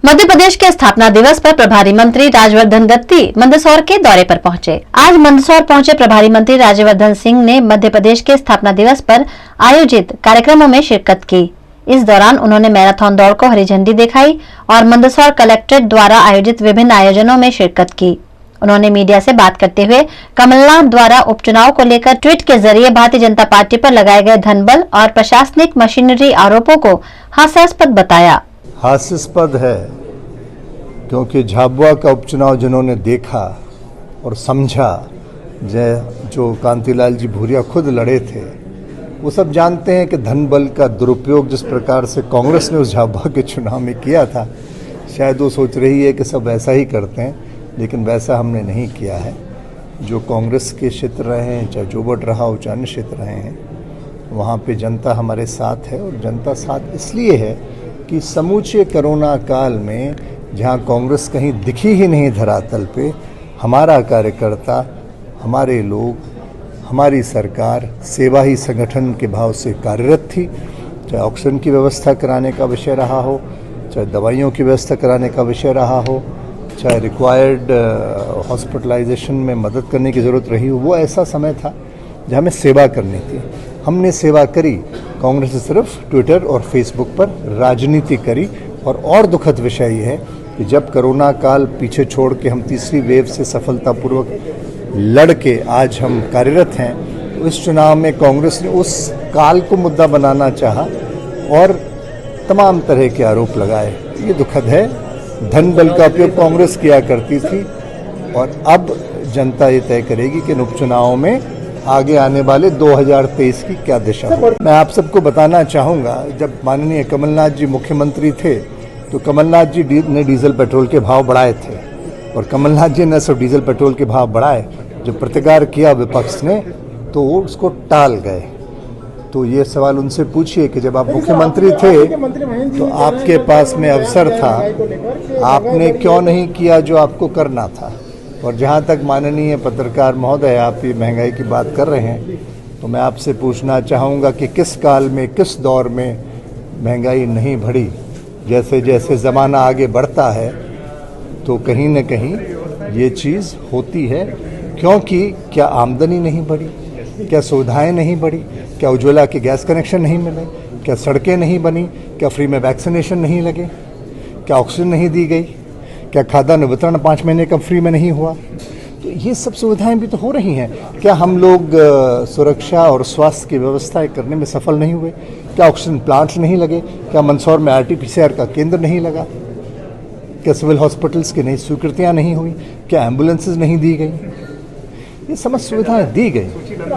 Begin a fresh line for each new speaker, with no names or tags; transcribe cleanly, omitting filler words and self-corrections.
मध्य प्रदेश के स्थापना दिवस पर प्रभारी मंत्री राजवर्धन दत्ती मंदसौर के दौरे पर पहुंचे। आज मंदसौर पहुंचे प्रभारी मंत्री राजवर्धन सिंह ने मध्य प्रदेश के स्थापना दिवस पर आयोजित कार्यक्रमों में शिरकत की। इस दौरान उन्होंने मैराथन दौड़ को हरी झंडी दिखाई और मंदसौर कलेक्ट्रेट द्वारा आयोजित विभिन्न आयोजनों में शिरकत की। उन्होंने मीडिया से बात करते हुए कमलनाथ द्वारा उपचुनाव को लेकर ट्वीट के जरिए भारतीय जनता पार्टी पर लगाए गए धनबल और प्रशासनिक मशीनरी आरोपों को हास्यास्पद बताया।
हास्यास्पद है क्योंकि झाबुआ का उपचुनाव जिन्होंने देखा और समझा, जो कांतिलाल जी भूरिया खुद लड़े थे, वो सब जानते हैं कि धन बल का दुरुपयोग जिस प्रकार से कांग्रेस ने उस झाबुआ के चुनाव में किया था, शायद वो सोच रही है कि सब वैसा ही करते हैं, लेकिन वैसा हमने नहीं किया है। जो कांग्रेस के क्षेत्र रहे हैं, चाहे जोबट रहा हो, चाहे अन्य क्षेत्र रहे हैं, वहाँ पे जनता हमारे साथ है। और जनता साथ इसलिए है कि समूचे कोरोना काल में जहाँ कांग्रेस कहीं दिखी ही नहीं धरातल पे, हमारा कार्यकर्ता, हमारे लोग, हमारी सरकार सेवा ही संगठन के भाव से कार्यरत थी। चाहे ऑक्सीजन की व्यवस्था कराने का विषय रहा हो, चाहे दवाइयों की व्यवस्था कराने का विषय रहा हो, चाहे रिक्वायर्ड हॉस्पिटलाइजेशन में मदद करने की ज़रूरत रही हो, वो ऐसा समय था जहाँ हमें सेवा करनी थी। हमने सेवा करी। कांग्रेस ने सिर्फ ट्विटर और फेसबुक पर राजनीति करी। और दुखद विषय ये है कि जब कोरोना काल पीछे छोड़ के हम तीसरी वेव से सफलतापूर्वक लड़ के आज हम कार्यरत हैं, तो इस चुनाव में कांग्रेस ने उस काल को मुद्दा बनाना चाहा और तमाम तरह के आरोप लगाए। ये दुखद है। धन बल का उपयोग कांग्रेस किया करती थी और अब जनता ये तय करेगी कि इन उपचुनावों में आगे आने वाले 2023 की क्या दिशा है। मैं आप सबको बताना चाहूँगा, जब माननीय कमलनाथ जी मुख्यमंत्री थे तो कमलनाथ जी ने डीजल पेट्रोल के भाव बढ़ाए थे और कमलनाथ जी ने सिर्फ डीजल पेट्रोल के भाव बढ़ाए, जब प्रतिकार किया विपक्ष ने तो वो उसको टाल गए। तो ये सवाल उनसे पूछिए कि जब आप मुख्यमंत्री थे तो आपके पास में अवसर था, आपने क्यों नहीं किया जो आपको करना था। और जहाँ तक माननीय पत्रकार महोदय आप ये महंगाई की बात कर रहे हैं, तो मैं आपसे पूछना चाहूँगा कि किस काल में, किस दौर में महंगाई नहीं बढ़ी। जैसे जैसे ज़माना आगे बढ़ता है तो कहीं न कहीं ये चीज़ होती है, क्योंकि क्या आमदनी नहीं बढ़ी, क्या सुविधाएं नहीं बढ़ी, क्या उज्ज्वला के गैस कनेक्शन नहीं मिले, क्या सड़कें नहीं बनी, क्या फ्री में वैक्सीनेशन नहीं लगे, क्या ऑक्सीजन नहीं दी गई, क्या खाद्यान्न वितरण 5 महीने का फ्री में नहीं हुआ। तो ये सब सुविधाएं भी तो हो रही हैं। क्या हम लोग सुरक्षा और स्वास्थ्य की व्यवस्थाएं करने में सफल नहीं हुए? क्या ऑक्सीजन प्लांट्स नहीं लगे? क्या मंदसौर में RT-PCR का केंद्र नहीं लगा? क्या सिविल हॉस्पिटल्स की नई स्वीकृतियाँ नहीं हुई? क्या एम्बुलेंसेज नहीं दी गई? ये समस्त सुविधाएं दी गई।